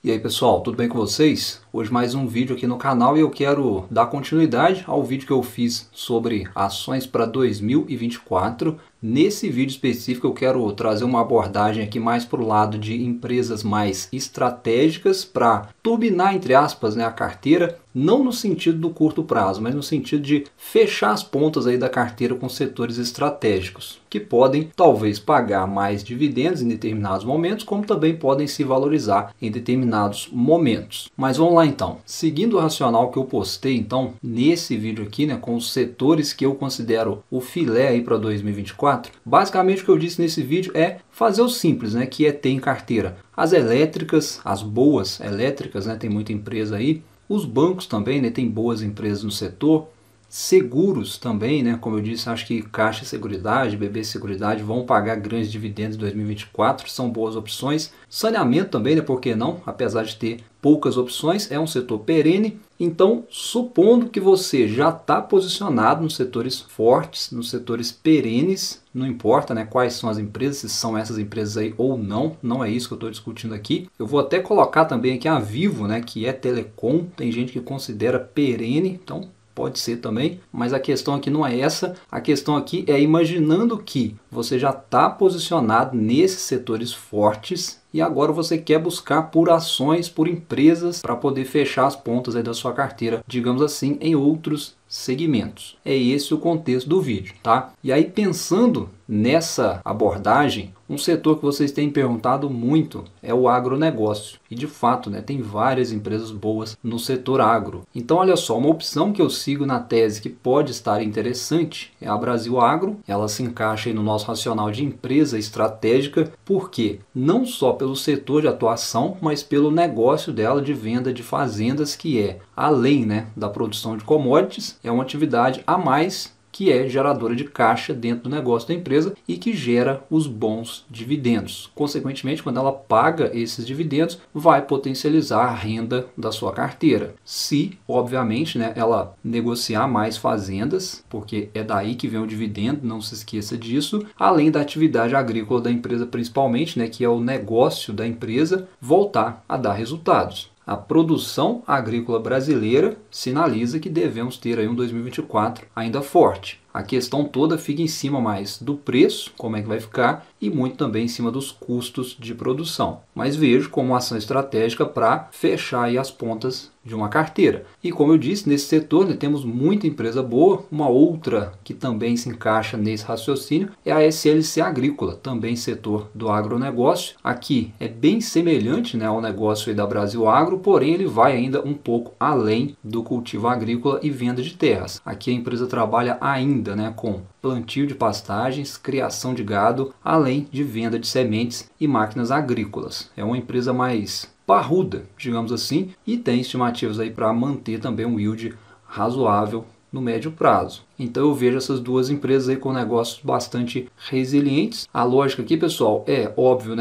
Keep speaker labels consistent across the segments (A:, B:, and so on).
A: E aí pessoal, tudo bem com vocês? Hoje mais um vídeo aqui no canal e eu quero dar continuidade ao vídeo que eu fiz sobre ações para 2024. Nesse vídeo específico eu quero trazer uma abordagem aqui mais para o lado de empresas mais estratégicas para turbinar, entre aspas, a carteira, não no sentido do curto prazo, mas no sentido de fechar as pontas aí da carteira com setores estratégicos, que podem talvez pagar mais dividendos em determinados momentos, como também podem se valorizar em determinados momentos. Mas vamos lá então. Seguindo o racional que eu postei então nesse vídeo aqui, com os setores que eu considero o filé aí para 2024, basicamente o que eu disse nesse vídeo é fazer o simples, que é ter em carteira as elétricas, as boas elétricas, tem muita empresa aí, os bancos também, tem boas empresas no setor, seguros também, como eu disse, acho que Caixa Seguridade, BB Seguridade vão pagar grandes dividendos em 2024, são boas opções. Saneamento também, por que não? Apesar de ter poucas opções, é um setor perene. Então, supondo que você já está posicionado nos setores fortes, nos setores perenes, não importa quais são as empresas, se são essas empresas aí ou não, não é isso que eu estou discutindo aqui. Eu vou até colocar também aqui a Vivo, que é telecom, tem gente que considera perene, então pode ser também, mas a questão aqui não é essa, a questão aqui é imaginando que você já está posicionado nesses setores fortes e agora você quer buscar por ações, por empresas para poder fechar as pontas aí da sua carteira, digamos assim, em outros segmentos. É esse o contexto do vídeo, tá? E aí pensando nessa abordagem, um setor que vocês têm perguntado muito é o agronegócio. E de fato, tem várias empresas boas no setor agro. Então olha só, uma opção que eu sigo na tese que pode estar interessante é a Brasil Agro. Ela se encaixa aí no nosso racional de empresa estratégica, porque não só pelo setor de atuação, mas pelo negócio dela de venda de fazendas, que é além da produção de commodities, é uma atividade a mais que é geradora de caixa dentro do negócio da empresa e que gera os bons dividendos. Consequentemente, quando ela paga esses dividendos, vai potencializar a renda da sua carteira. Se, obviamente, ela negociar mais fazendas, porque é daí que vem o dividendo, não se esqueça disso, além da atividade agrícola da empresa principalmente, que é o negócio da empresa, voltar a dar resultados. A produção agrícola brasileira sinaliza que devemos ter aí um 2024 ainda forte. A questão toda fica em cima mais do preço, como é que vai ficar, e muito também em cima dos custos de produção. Mas vejo como uma ação estratégica para fechar aí as pontas de uma carteira. E como eu disse, nesse setor temos muita empresa boa. Uma outra que também se encaixa nesse raciocínio é a SLC Agrícola, também setor do agronegócio. Aqui é bem semelhante ao negócio aí da Brasil Agro, porém ele vai ainda um pouco além do cultivo agrícola e venda de terras. Aqui a empresa trabalha ainda com plantio de pastagens, criação de gado, além de venda de sementes e máquinas agrícolas. É uma empresa mais parruda, digamos assim, e tem estimativas aí para manter também um yield razoável no médio prazo. Então eu vejo essas duas empresas aí com negócios bastante resilientes. A lógica aqui, pessoal, é óbvio,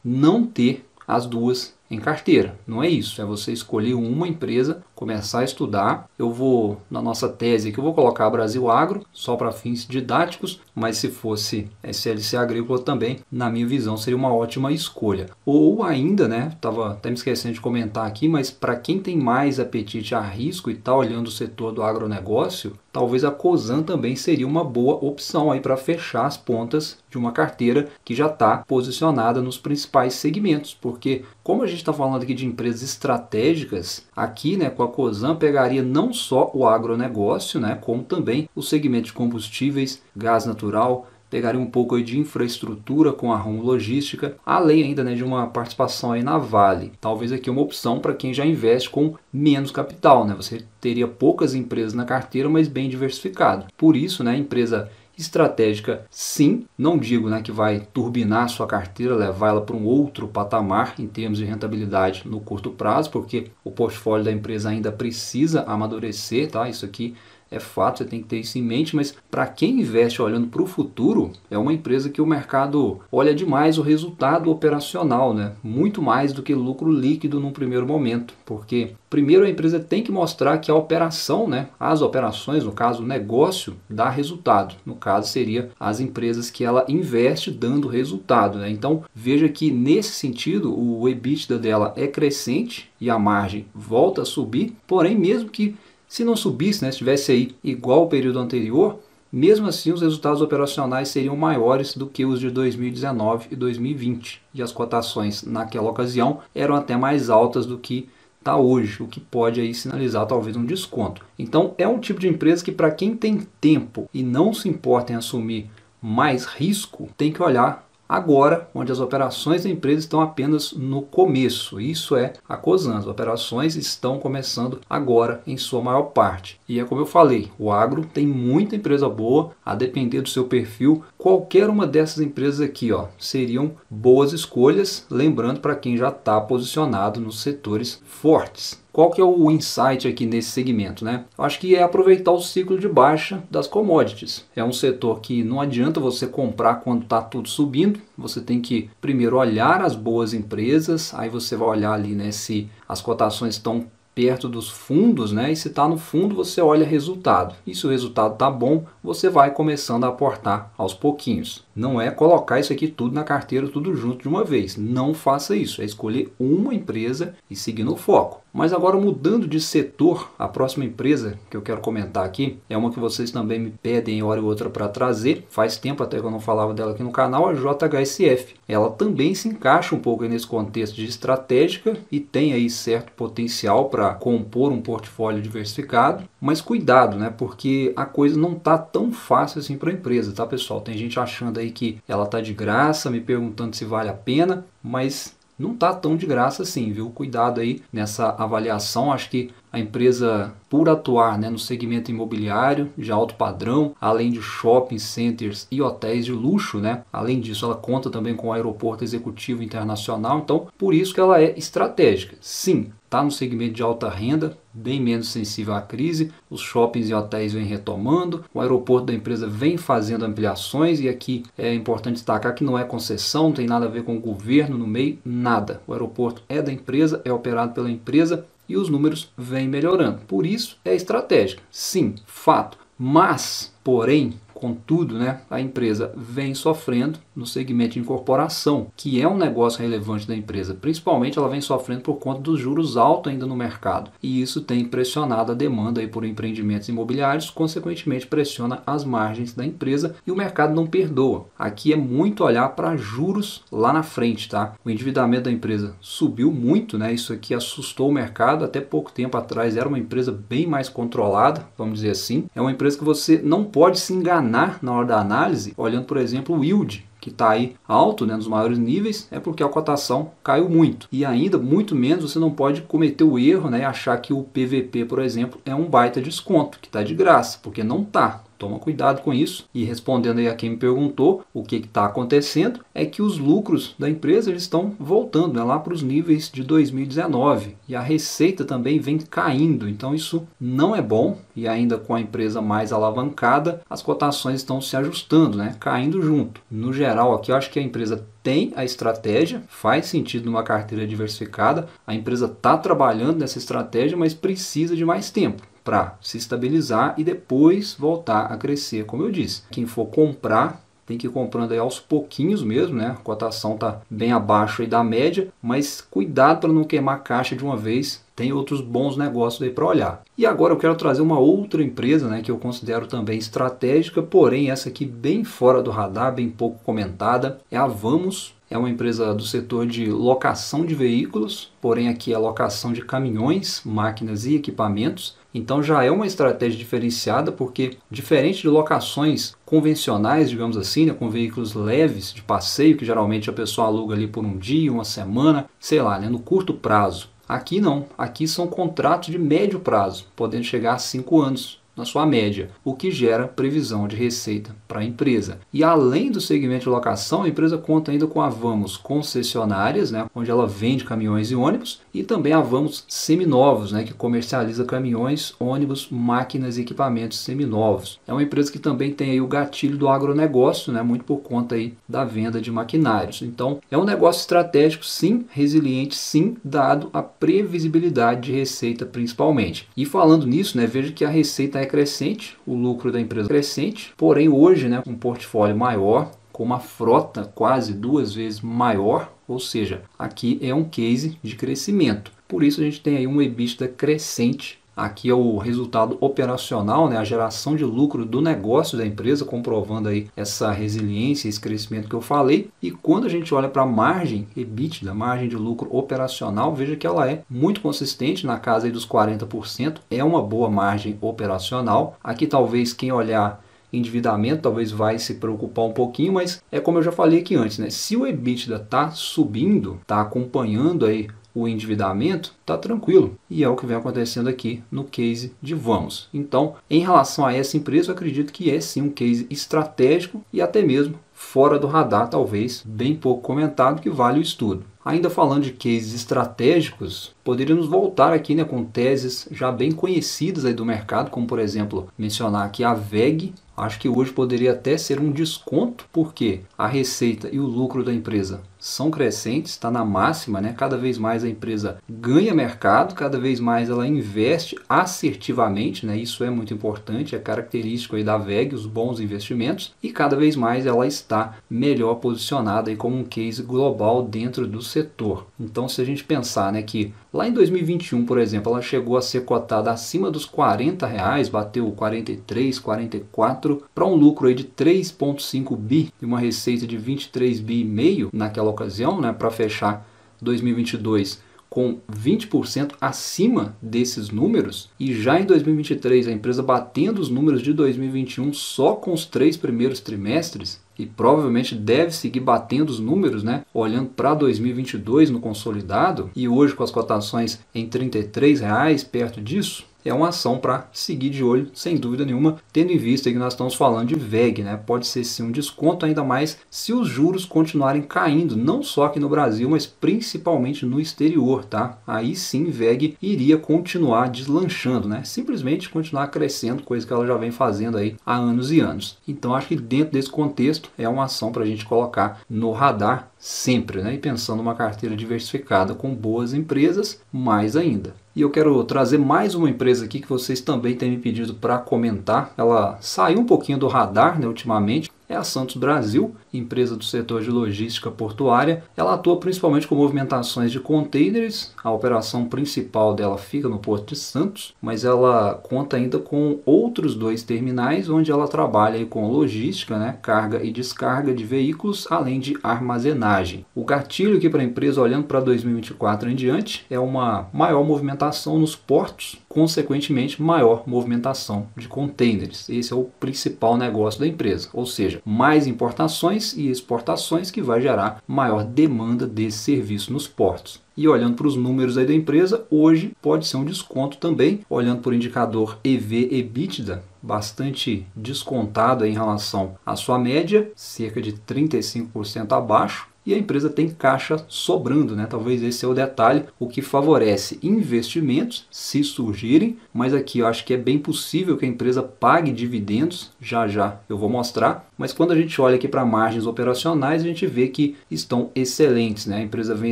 A: não ter as duas em carteira. Não é isso, é você escolher uma empresa, começar a estudar. Eu vou, na nossa tese aqui, eu vou colocar a Brasil Agro, só para fins didáticos, mas se fosse SLC Agrícola também, na minha visão, seria uma ótima escolha. Ou ainda, estava até me esquecendo de comentar aqui, mas para quem tem mais apetite a risco e está olhando o setor do agronegócio, talvez a Cosan também seria uma boa opção aí para fechar as pontas de uma carteira que já está posicionada nos principais segmentos, porque como a gente está falando aqui de empresas estratégicas, aqui com a Cosan pegaria não só o agronegócio, como também o segmento de combustíveis, gás natural, pegaria um pouco aí de infraestrutura com a Rumo Logística, além ainda de uma participação aí na Vale. Talvez aqui uma opção para quem já investe com menos capital. Você teria poucas empresas na carteira, mas bem diversificado. Por isso, empresa estratégica, sim, não digo que vai turbinar a sua carteira, levar ela para um outro patamar em termos de rentabilidade no curto prazo, porque o portfólio da empresa ainda precisa amadurecer, tá? Isso aqui é fato, você tem que ter isso em mente, mas para quem investe olhando para o futuro, é uma empresa que o mercado olha demais o resultado operacional, né? Muito mais do que lucro líquido num primeiro momento, porque primeiro a empresa tem que mostrar que a operação, né, as operações, no caso o negócio, dá resultado. No caso seria as empresas que ela investe dando resultado, né? Então veja que nesse sentido o EBITDA dela é crescente e a margem volta a subir, porém mesmo que se não subisse, né, estivesse aí igual ao período anterior, mesmo assim os resultados operacionais seriam maiores do que os de 2019 e 2020. E as cotações naquela ocasião eram até mais altas do que está hoje, o que pode aí sinalizar talvez um desconto. Então é um tipo de empresa que para quem tem tempo e não se importa em assumir mais risco, tem que olhar agora, onde as operações da empresa estão apenas no começo. Isso é a Cosan. As operações estão começando agora em sua maior parte. E é como eu falei, o agro tem muita empresa boa, a depender do seu perfil. Qualquer uma dessas empresas aqui seriam boas escolhas, lembrando para quem já está posicionado nos setores fortes. Qual que é o insight aqui nesse segmento, né? Eu acho que é aproveitar o ciclo de baixa das commodities. É um setor que não adianta você comprar quando está tudo subindo. Você tem que primeiro olhar as boas empresas, aí você vai olhar ali, né, se as cotações estão perto dos fundos, né? E se está no fundo, você olha resultado. E se o resultado está bom, você vai começando a aportar aos pouquinhos. Não é colocar isso aqui tudo na carteira, tudo junto de uma vez. Não faça isso. É escolher uma empresa e seguir no foco. Mas agora, mudando de setor, a próxima empresa que eu quero comentar aqui é uma que vocês também me pedem hora e outra para trazer. Faz tempo até que eu não falava dela aqui no canal, a JHSF. Ela também se encaixa um pouco nesse contexto de estratégica e tem aí certo potencial para compor um portfólio diversificado. Mas cuidado, né? Porque a coisa não está tão fácil assim para a empresa, tá, pessoal? Tem gente achando aí que ela está de graça, me perguntando se vale a pena, mas não está tão de graça assim, viu? Cuidado aí nessa avaliação. Acho que a empresa, por atuar, né, no segmento imobiliário de alto padrão, além de shopping centers e hotéis de luxo, né? Além disso, ela conta também com o aeroporto executivo internacional. Então, por isso que ela é estratégica. Sim, está no segmento de alta renda, bem menos sensível à crise. Os shoppings e hotéis vêm retomando, o aeroporto da empresa vem fazendo ampliações, e aqui é importante destacar que não é concessão, não tem nada a ver com o governo no meio, nada. O aeroporto é da empresa, é operado pela empresa e os números vêm melhorando. Por isso é estratégica. Sim, fato. Mas, porém, contudo, né, a empresa vem sofrendo no segmento de incorporação, que é um negócio relevante da empresa. Principalmente ela vem sofrendo por conta dos juros altos ainda no mercado. E isso tem pressionado a demanda aí por empreendimentos imobiliários, consequentemente pressiona as margens da empresa e o mercado não perdoa. Aqui é muito olhar para juros lá na frente, tá? O endividamento da empresa subiu muito, né? Isso aqui assustou o mercado. Até pouco tempo atrás era uma empresa bem mais controlada, vamos dizer assim. É uma empresa que você não pode se enganar na hora da análise, olhando, por exemplo, o yield, que está aí alto, né, nos maiores níveis, é porque a cotação caiu muito. E ainda, muito menos, você não pode cometer o erro, né, e achar que o PVP, por exemplo, é um baita desconto, que está de graça, porque não está. Toma cuidado com isso. E respondendo aí a quem me perguntou o que está acontecendo, é que os lucros da empresa eles estão voltando, né, lá para os níveis de 2019. E a receita também vem caindo. Então isso não é bom. E ainda com a empresa mais alavancada, as cotações estão se ajustando, né, caindo junto. No geral, aqui eu acho que a empresa tem a estratégia, faz sentido numa carteira diversificada. A empresa está trabalhando nessa estratégia, mas precisa de mais tempo para se estabilizar e depois voltar a crescer, como eu disse. Quem for comprar, tem que ir comprando aí aos pouquinhos mesmo, né? A cotação está bem abaixo aí da média, mas cuidado para não queimar a caixa de uma vez. Tem outros bons negócios aí para olhar. E agora eu quero trazer uma outra empresa, né, que eu considero também estratégica, porém essa aqui bem fora do radar, bem pouco comentada, é a Vamos. É uma empresa do setor de locação de veículos, porém aqui é a locação de caminhões, máquinas e equipamentos. Então já é uma estratégia diferenciada, porque diferente de locações convencionais, digamos assim, né, com veículos leves de passeio, que geralmente a pessoa aluga ali por um dia, uma semana, sei lá, né, no curto prazo. Aqui não, aqui são contratos de médio prazo, podendo chegar a 5 anos. na sua média, o que gera previsão de receita para a empresa. E além do segmento de locação, a empresa conta ainda com a Vamos Concessionárias, né, onde ela vende caminhões e ônibus, e também a Vamos Seminovos, né, que comercializa caminhões, ônibus, máquinas e equipamentos seminovos. É uma empresa que também tem aí o gatilho do agronegócio, né, muito por conta aí da venda de maquinários. Então, é um negócio estratégico, sim, resiliente, sim, dado a previsibilidade de receita principalmente. E falando nisso, né, veja que a receita é crescente, o lucro da empresa é crescente, porém hoje, né, um portfólio maior, com uma frota quase 2 vezes maior, ou seja, aqui é um case de crescimento. Por isso a gente tem aí um EBITDA crescente. Aqui é o resultado operacional, né, a geração de lucro do negócio da empresa, comprovando aí essa resiliência, esse crescimento que eu falei. E quando a gente olha para a margem EBITDA, margem de lucro operacional, veja que ela é muito consistente, na casa aí dos 40%, é uma boa margem operacional. Aqui talvez quem olhar endividamento talvez vai se preocupar um pouquinho, mas é como eu já falei aqui antes, né? Se o EBITDA está subindo, está acompanhando aí o endividamento, está tranquilo. E é o que vem acontecendo aqui no case de Vamos. Então, em relação a essa empresa, eu acredito que é sim um case estratégico e até mesmo fora do radar, talvez, bem pouco comentado, que vale o estudo. Ainda falando de cases estratégicos, poderíamos voltar aqui, né, com teses já bem conhecidas aí do mercado, como por exemplo, mencionar aqui a WEG. Acho que hoje poderia até ser um desconto, porque a receita e o lucro da empresa são crescentes, está na máxima, né? Cada vez mais a empresa ganha mercado, cada vez mais ela investe assertivamente, né? Isso é muito importante, é característico aí da WEG, os bons investimentos, e cada vez mais ela está melhor posicionada aí como um case global dentro do setor. Então, se a gente pensar, né, que lá em 2021, por exemplo, ela chegou a ser cotada acima dos R$40, bateu 43, 44, para um lucro aí de 3,5 bi e uma receita de 23 bi e meio naquela ocasião, né, para fechar 2022 com 20% acima desses números, e já em 2023 a empresa batendo os números de 2021 só com os 3 primeiros trimestres, e provavelmente deve seguir batendo os números, né, olhando para 2022 no consolidado, e hoje com as cotações em R$33, perto disso. É uma ação para seguir de olho, sem dúvida nenhuma, tendo em vista que nós estamos falando de WEG, né? Pode ser sim um desconto, ainda mais se os juros continuarem caindo, não só aqui no Brasil, mas principalmente no exterior, tá? Aí sim WEG iria continuar deslanchando, né? Simplesmente continuar crescendo, coisa que ela já vem fazendo aí há anos e anos. Então acho que dentro desse contexto é uma ação para a gente colocar no radar sempre, né? E pensando numa carteira diversificada com boas empresas, mais ainda. E eu quero trazer mais uma empresa aqui que vocês também têm me pedido para comentar. Ela saiu um pouquinho do radar, né, ultimamente. É a Santos Brasil, empresa do setor de logística portuária. Ela atua principalmente com movimentações de contêineres. A operação principal dela fica no Porto de Santos, mas ela conta ainda com outros 2 terminais, onde ela trabalha aí com logística, né, carga e descarga de veículos, além de armazenagem. O gatilho aqui para a empresa, olhando para 2024 em diante, é uma maior movimentação nos portos, consequentemente maior movimentação de contêineres. Esse é o principal negócio da empresa, ou seja, mais importações e exportações, que vai gerar maior demanda desse serviço nos portos. E olhando para os números aí da empresa, hoje pode ser um desconto também, olhando por indicador EV/EBITDA, bastante descontado em relação à sua média, cerca de 35% abaixo. E a empresa tem caixa sobrando, né? Talvez esse é o detalhe, o que favorece investimentos, se surgirem, mas aqui eu acho que é bem possível que a empresa pague dividendos, já já eu vou mostrar, mas quando a gente olha aqui para margens operacionais, a gente vê que estão excelentes, né? A empresa vem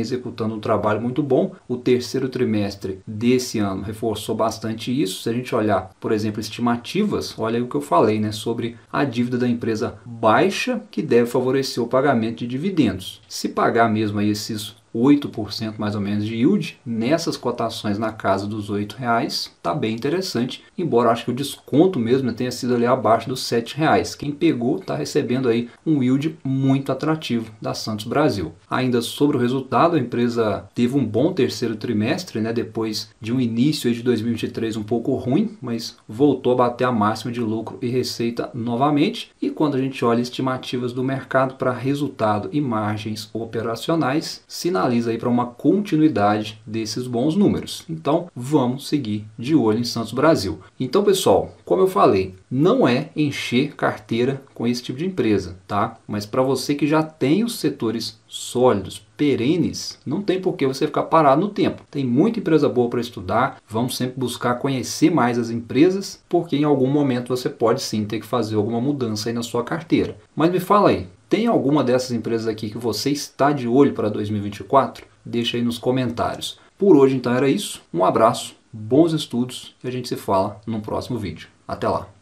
A: executando um trabalho muito bom, o terceiro trimestre desse ano reforçou bastante isso. Se a gente olhar, por exemplo, estimativas, olha aí o que eu falei, né, sobre a dívida da empresa baixa, que deve favorecer o pagamento de dividendos. Se pagar mesmo aí esses 8% mais ou menos de yield, nessas cotações na casa dos R$8, está bem interessante, embora acho que o desconto mesmo tenha sido ali abaixo dos R$7. Quem pegou está recebendo aí um yield muito atrativo da Santos Brasil. Ainda sobre o resultado, a empresa teve um bom terceiro trimestre, né, depois de um início aí de 2023 um pouco ruim, mas voltou a bater a máxima de lucro e receita novamente. E quando a gente olha estimativas do mercado para resultado e margens operacionais, sinalizam sinaliza aí para uma continuidade desses bons números. Então vamos seguir de olho em Santos Brasil. Então pessoal, como eu falei, não é encher carteira com esse tipo de empresa, tá? Mas para você que já tem os setores sólidos, perenes, não tem por que você ficar parado no tempo. Tem muita empresa boa para estudar, vamos sempre buscar conhecer mais as empresas, porque em algum momento você pode sim ter que fazer alguma mudança aí na sua carteira. Mas me fala aí, tem alguma dessas empresas aqui que você está de olho para 2024? Deixa aí nos comentários. Por hoje então era isso, um abraço, bons estudos e a gente se fala no próximo vídeo. Até lá!